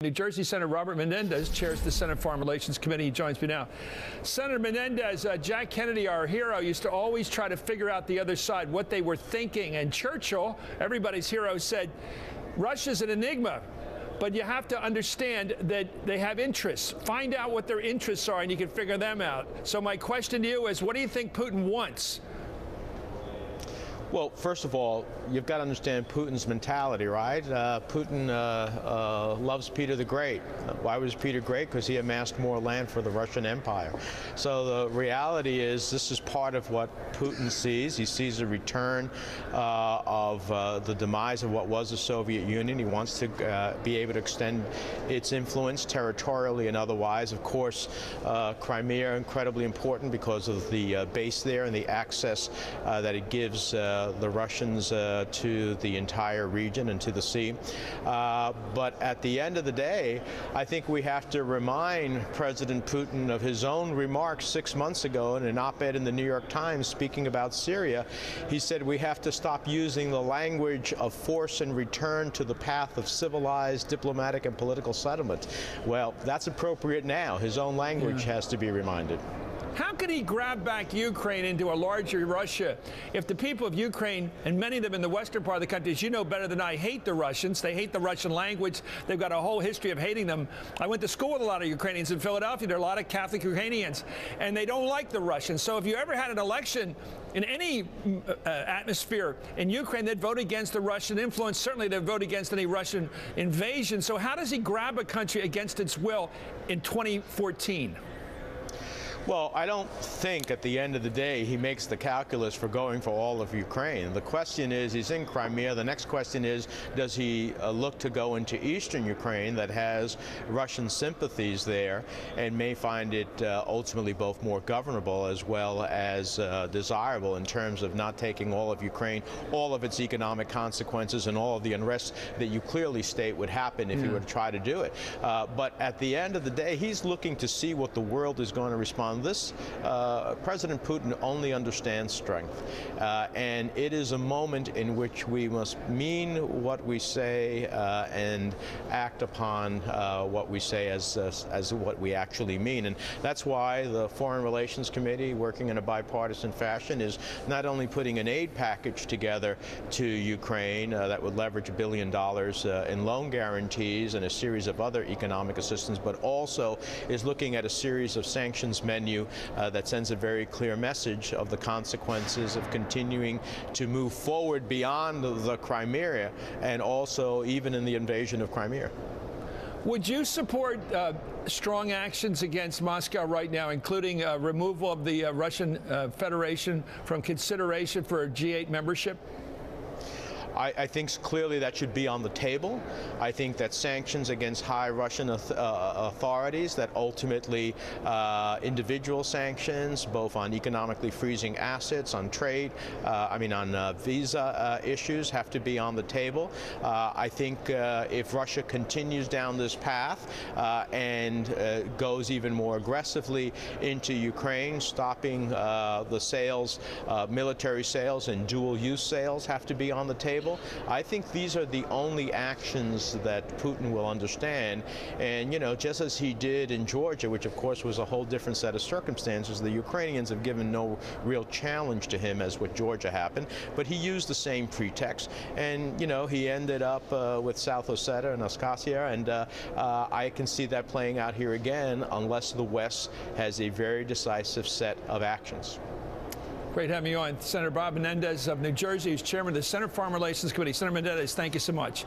New Jersey Senator Robert Menendez chairs the Senate Foreign Relations Committee. He joins me now. Senator Menendez, Jack Kennedy, our hero, used to always try to figure out the other side, what they were thinking. And Churchill, everybody's hero, said, Russia's an enigma, but you have to understand that they have interests. Find out what their interests are, and you can figure them out. So my question to you is, what do you think Putin wants? Well, first of all, you've got to understand Putin's mentality, right? Putin loves Peter the Great. Why was Peter great? Because he amassed more land for the Russian Empire. So the reality is this is part of what Putin sees. He sees a return of the demise of what was the Soviet Union. He wants to be able to extend its influence territorially and otherwise. Of course, Crimea, incredibly important because of the base there and the access that it gives the Russians to the entire region and to the sea. But at the end of the day, I think we have to remind President Putin of his own remarks 6 months ago in an op-ed in the New York Times speaking about Syria. He said we have to stop using the language of force and return to the path of civilized diplomatic and political settlement. Well, that's appropriate now. His own language has to be reminded. How could he grab back Ukraine into a larger Russia if the people of Ukraine, and many of them in the western part of the country, as you know better than I, hate the Russians? They hate the Russian language. They've got a whole history of hating them. I went to school with a lot of Ukrainians in Philadelphia. There are a lot of Catholic Ukrainians, and they don't like the Russians. So if you ever had an election in any atmosphere in Ukraine, they'd vote against the Russian influence. Certainly they'd vote against any Russian invasion. So how does he grab a country against its will in 2014? Well, I don't think at the end of the day he makes the calculus for going for all of Ukraine. The question is, he's in Crimea. The next question is, does he look to go into eastern Ukraine that has Russian sympathies there and may find it ultimately both more governable as well as desirable in terms of not taking all of Ukraine, all of its economic consequences and all of the unrest that you clearly state would happen if he were to try to do it. But at the end of the day, he's looking to see what the world is going to respond. This President Putin only understands strength, and it is a moment in which we must mean what we say and act upon what we say as what we actually mean. And that's why the Foreign Relations Committee, working in a bipartisan fashion, is not only putting an aid package together to Ukraine that would leverage $1 billion in loan guarantees and a series of other economic assistance, but also is looking at a series of sanctions menu that sends a very clear message of the consequences of continuing to move forward beyond the Crimea and also even in the invasion of Crimea. Would you support strong actions against Moscow right now, including removal of the Russian Federation from consideration for G8 membership? I think clearly that should be on the table. I think that sanctions against high Russian authorities, that ultimately individual sanctions, both on economically freezing assets, on trade, on visa issues, have to be on the table. I think if Russia continues down this path and goes even more aggressively into Ukraine, stopping the sales, military sales and dual-use sales have to be on the table. I think these are the only actions that Putin will understand. And, you know, just as he did in Georgia, which of course was a whole different set of circumstances, the Ukrainians have given no real challenge to him as what Georgia happened, but he used the same pretext. And, you know, he ended up with South Ossetia and Abkhazia, and I can see that playing out here again unless the West has a very decisive set of actions. Great having you on. Senator Bob Menendez of New Jersey, who's chairman of the Senate Foreign Relations Committee. Senator Menendez, thank you so much.